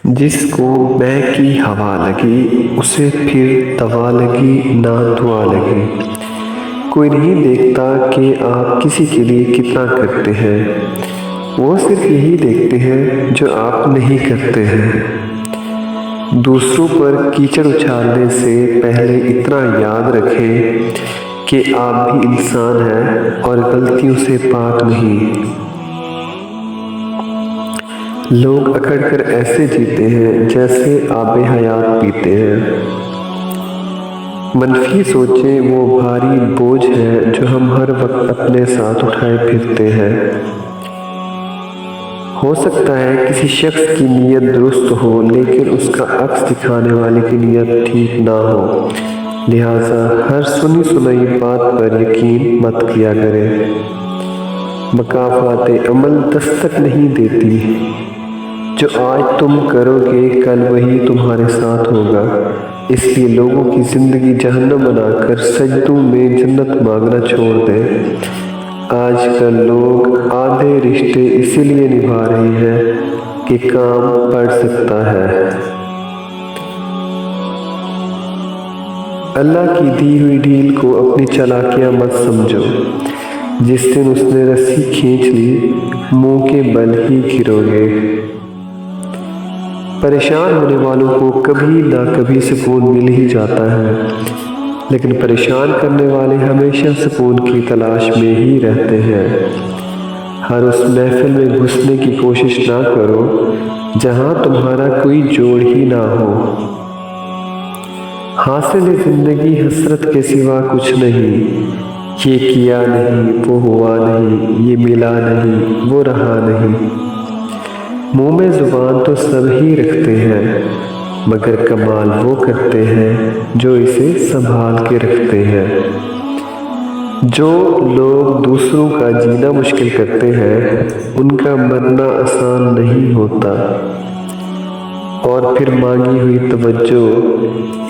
جس کو مے کی ہوا لگی اسے پھر دوا لگی نہ دعا لگی۔ کوئی نہیں دیکھتا کہ آپ کسی کے لیے کتنا کرتے ہیں، وہ صرف یہی دیکھتے ہیں جو آپ نہیں کرتے ہیں۔ دوسروں پر کیچڑ اچھالنے سے پہلے اتنا یاد رکھیں کہ آپ بھی انسان ہیں اور غلطیوں سے پاک نہیں۔ لوگ اکڑ کر ایسے جیتے ہیں جیسے آب حیات پیتے ہیں۔ منفی سوچیں وہ بھاری بوجھ ہے جو ہم ہر وقت اپنے ساتھ اٹھائے پھرتے ہیں۔ ہو سکتا ہے کسی شخص کی نیت درست ہو لیکن اس کا عکس دکھانے والے کی نیت ٹھیک نہ ہو، لہٰذا ہر سنی سنائی بات پر یقین مت کیا کریں۔ مکافات عمل دستک نہیں دیتی، جو آج تم کرو گے کل وہی تمہارے ساتھ ہوگا، اس لیے لوگوں کی زندگی جہنم بنا کر سجدوں میں جنت مانگنا چھوڑ دیں۔ آج کل لوگ آدھے رشتے اسی لیے نبھا رہے ہیں کہ کام پڑ سکتا ہے۔ اللہ کی دی ہوئی ڈھیل کو اپنی چالاکیاں مت سمجھو، جس دن اس نے رسی کھینچ لی منہ کے بل ہی گرو گے۔ پریشان ہونے والوں کو کبھی نہ کبھی سکون مل ہی جاتا ہے، لیکن پریشان کرنے والے ہمیشہ سکون کی تلاش میں ہی رہتے ہیں۔ ہر اس محفل میں گھسنے کی کوشش نہ کرو جہاں تمہارا کوئی جوڑ ہی نہ ہو۔ حاصل زندگی حسرت کے سوا کچھ نہیں، یہ کیا نہیں، وہ ہوا نہیں، یہ ملا نہیں، وہ رہا نہیں۔ منہ میں زبان تو سب ہی رکھتے ہیں، مگر کمال وہ کرتے ہیں جو اسے سنبھال کے رکھتے ہیں۔ جو لوگ دوسروں کا جینا مشکل کرتے ہیں ان کا مرنا آسان نہیں ہوتا، اور پھر مانگی ہوئی توجہ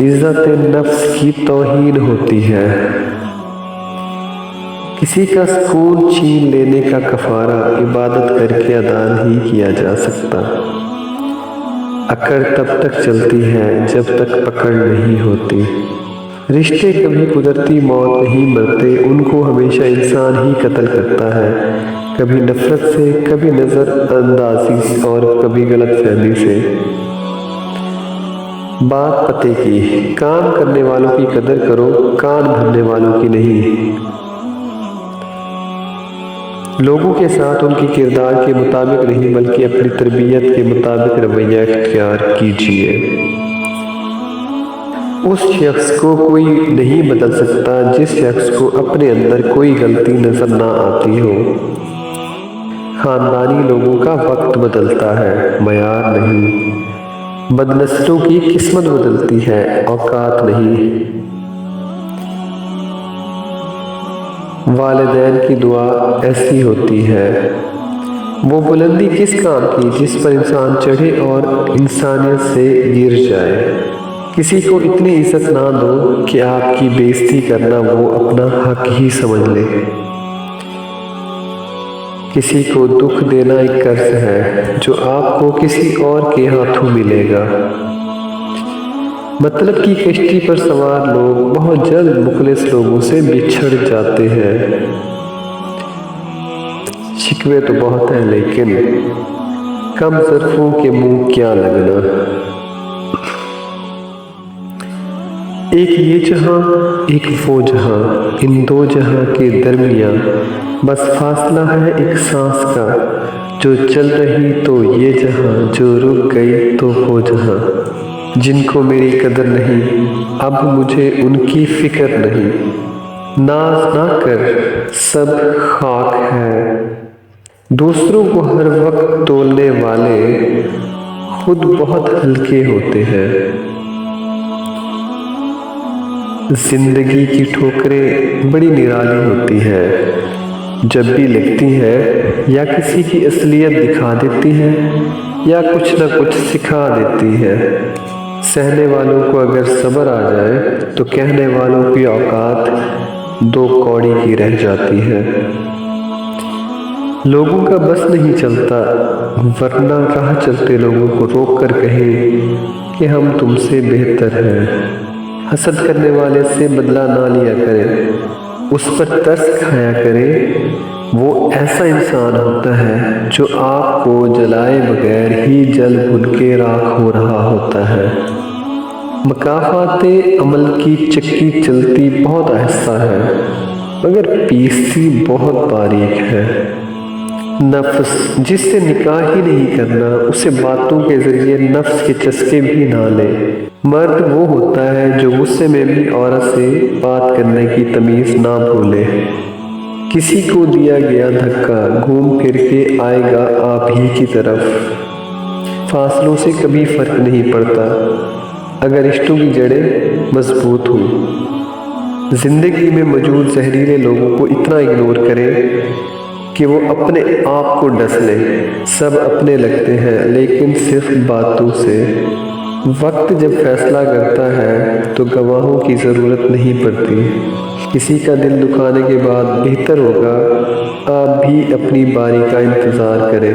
عزت نفس کی توہین ہوتی ہے۔ کسی کا سکون چھین لینے کا کفارہ عبادت کر کے ادا نہیں کیا جا سکتا۔ اکڑ تب تک چلتی ہے جب تک پکڑ نہیں ہوتی۔ رشتے کبھی قدرتی موت نہیں مرتے، ان کو ہمیشہ انسان ہی قتل کرتا ہے، کبھی نفرت سے، کبھی نظر اندازی اور کبھی غلط فہمی سے۔ بات پتے کی، کام کرنے والوں کی قدر کرو، کان بھرنے والوں کی نہیں۔ لوگوں کے ساتھ ان کی کردار کے مطابق نہیں بلکہ اپنی تربیت کے مطابق رویہ اختیار کیجیے۔ اس شخص کو کوئی نہیں بدل سکتا جس شخص کو اپنے اندر کوئی غلطی نظر نہ آتی ہو۔ خاندانی لوگوں کا وقت بدلتا ہے، معیار نہیں۔ بدنصیبوں کی قسمت بدلتی ہے، اوقات نہیں۔ والدین کی دعا ایسی ہوتی ہے، وہ بلندی کس کام کی جس پر انسان چڑھے اور انسانیت سے گر جائے۔ کسی کو اتنی عزت نہ دو کہ آپ کی بے عزتی کرنا وہ اپنا حق ہی سمجھ لے۔ کسی کو دکھ دینا ایک قرض ہے جو آپ کو کسی اور کے ہاتھوں ملے گا۔ مطلب کی کشتی پر سوار لوگ بہت جلد مخلص لوگوں سے بچھڑ جاتے ہیں۔ شکوے تو بہت ہیں لیکن کم ظرفوں کے منہ کیا لگنا۔ ایک یہ جہاں ایک وہ جہاں، ان دو جہاں کے درمیان بس فاصلہ ہے ایک سانس کا، جو چل رہی تو یہ جہاں، جو رک گئی تو وہ جہاں۔ جن کو میری قدر نہیں اب مجھے ان کی فکر نہیں۔ ناز نہ کر سب خاک ہے، دوسروں کو ہر وقت تولنے والے خود بہت ہلکے ہوتے ہیں۔ زندگی کی ٹھوکریں بڑی نرالی ہوتی ہیں، جب بھی لگتی ہے یا کسی کی اصلیت دکھا دیتی ہے یا کچھ نہ کچھ سکھا دیتی ہے۔ سہنے والوں کو اگر صبر آ جائے تو کہنے والوں کی اوقات دو کوڑی کی رہ جاتی ہے۔ لوگوں کا بس نہیں چلتا، ورنہ راہ چلتے لوگوں کو روک کر کہیں کہ ہم تم سے بہتر ہیں۔ حسد کرنے والے سے بدلہ نہ لیا کرے، اس پر ترس کھایا کرے۔ وہ ایسا انسان ہوتا ہے جو آپ کو جلائے بغیر ہی جل بھن کے راکھ ہو رہا ہوتا ہے۔ مکافات عمل کی چکی چلتی بہت آہستہ ہے، مگر پیستی بہت باریک ہے۔ نفس جس سے نکاح ہی نہیں کرنا، اسے باتوں کے ذریعے نفس کے چسکے بھی نہ لے۔ مرد وہ ہوتا ہے جو غصے میں بھی عورت سے بات کرنے کی تمیز نہ بھولے۔ کسی کو دیا گیا دھکا گھوم پھر کے آئے گا آپ ہی کی طرف۔ فاصلوں سے کبھی فرق نہیں پڑتا اگر رشتوں کی جڑیں مضبوط ہوں۔ زندگی میں موجود زہریلے لوگوں کو اتنا اگنور کریں کہ وہ اپنے آپ کو ڈس لیں۔ سب اپنے لگتے ہیں لیکن صرف باتوں سے۔ وقت جب فیصلہ کرتا ہے تو گواہوں کی ضرورت نہیں پڑتی۔ کسی کا دل دکھانے کے بعد بہتر ہوگا آپ بھی اپنی باری کا انتظار کریں۔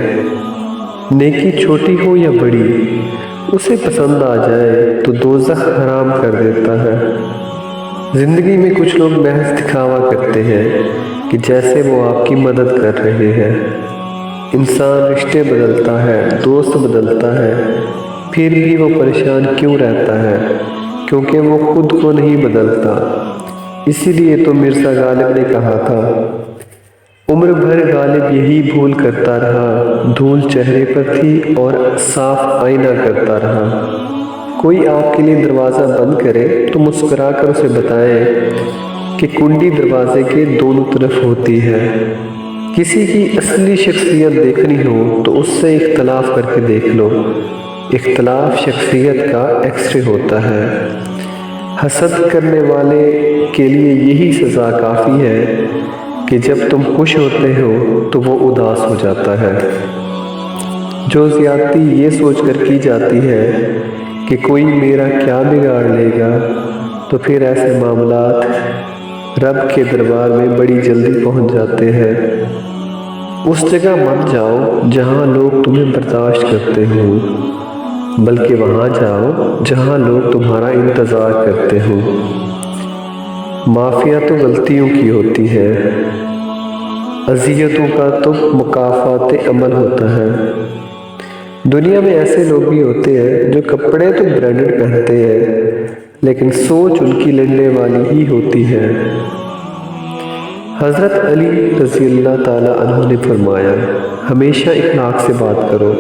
نیکی چھوٹی ہو یا بڑی، اسے پسند آ جائے تو دوزخ حرام کر دیتا ہے۔ زندگی میں کچھ لوگ محض دکھاوا کرتے ہیں کہ جیسے وہ آپ کی مدد کر رہے ہیں۔ انسان رشتے بدلتا ہے، دوست بدلتا ہے، پھر بھی وہ پریشان کیوں رہتا ہے؟ کیونکہ وہ خود کو نہیں بدلتا۔ اسی لیے تو مرزا غالب نے کہا تھا، عمر بھر غالب یہی بھول کرتا رہا، دھول چہرے پر تھی اور صاف آئینہ کرتا رہا۔ کوئی آپ کے لیے دروازہ بند کرے تو مسکرا کر اسے بتائیں کہ کنڈی دروازے کے دونوں طرف ہوتی ہے۔ کسی کی اصلی شخصیت دیکھنی ہو تو اس سے اختلاف کر کے دیکھ لو۔ اختلاف شخصیت کا ایکس رے ہوتا ہے۔ حسد کرنے والے کے لیے یہی سزا کافی ہے کہ جب تم خوش ہوتے ہو تو وہ اداس ہو جاتا ہے۔ جو زیادتی یہ سوچ کر کی جاتی ہے کہ کوئی میرا کیا بگاڑ لے گا، تو پھر ایسے معاملات رب کے دربار میں بڑی جلدی پہنچ جاتے ہیں۔ اس جگہ مت جاؤ جہاں لوگ تمہیں برداشت کرتے ہوں، بلکہ وہاں جاؤ جہاں لوگ تمہارا انتظار کرتے ہوں۔ معافیہ تو غلطیوں کی ہوتی ہے، اذیتوں کا تو مکافات عمل ہوتا ہے۔ دنیا میں ایسے لوگ بھی ہوتے ہیں جو کپڑے تو برانڈڈ پہنتے ہیں لیکن سوچ ان کی لڑنے والی ہی ہوتی ہے۔ حضرت علی رضی اللہ تعالیٰ عنہ نے فرمایا، ہمیشہ اخلاق سے بات کرو،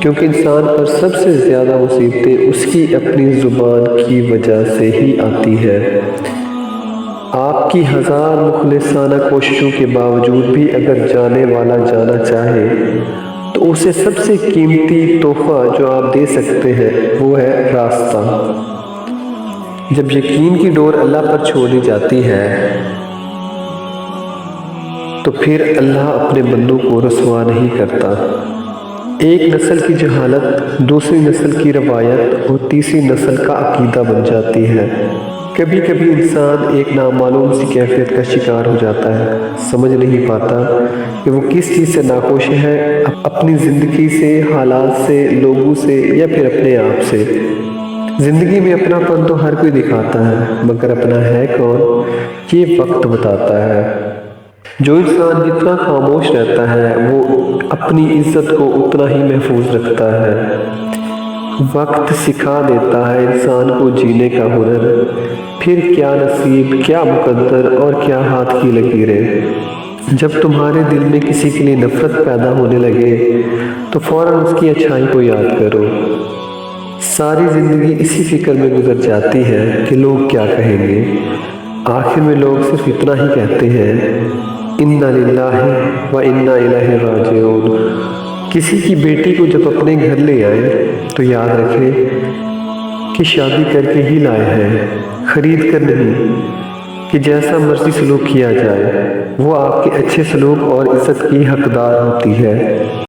کیونکہ انسان پر سب سے زیادہ مصیبتیں اس کی اپنی زبان کی وجہ سے ہی آتی ہے۔ آپ کی ہزار مخلصانہ کوششوں کے باوجود بھی اگر جانے والا جانا چاہے تو اسے سب سے قیمتی تحفہ جو آپ دے سکتے ہیں وہ ہے راستہ۔ جب یقین کی ڈور اللہ پر چھوڑی جاتی ہے تو پھر اللہ اپنے بندوں کو رسوا نہیں کرتا۔ ایک نسل کی جہالت دوسری نسل کی روایت اور تیسری نسل کا عقیدہ بن جاتی ہے۔ کبھی کبھی انسان ایک نامعلوم سی کیفیت کا شکار ہو جاتا ہے، سمجھ نہیں پاتا کہ وہ کس چیز سے ناخوش ہے، اپنی زندگی سے، حالات سے، لوگوں سے یا پھر اپنے آپ سے۔ زندگی میں اپنا پن تو ہر کوئی دکھاتا ہے، مگر اپنا ہے کون یہ وقت بتاتا ہے۔ جو انسان جتنا خاموش رہتا ہے وہ اپنی عزت کو اتنا ہی محفوظ رکھتا ہے۔ وقت سکھا دیتا ہے انسان کو جینے کا ہنر، پھر کیا نصیب، کیا مقدر اور کیا ہاتھ کی لکیریں۔ جب تمہارے دل میں کسی کے لیے نفرت پیدا ہونے لگے تو فوراً اس کی اچھائی کو یاد کرو۔ ساری زندگی اسی فکر میں گزر جاتی ہے کہ لوگ کیا کہیں گے۔ آخر میں لوگ صرف اتنا ہی کہتے ہیں، انا للہ و انا الیہ راجعون۔ کسی کی بیٹی کو جب اپنے گھر لے آئے تو یاد رکھے کہ شادی کر کے ہی لائے ہیں، خرید کر نہیں کہ جیسا مرضی سلوک کیا جائے، وہ آپ کے اچھے سلوک اور عزت کی حقدار ہوتی ہے۔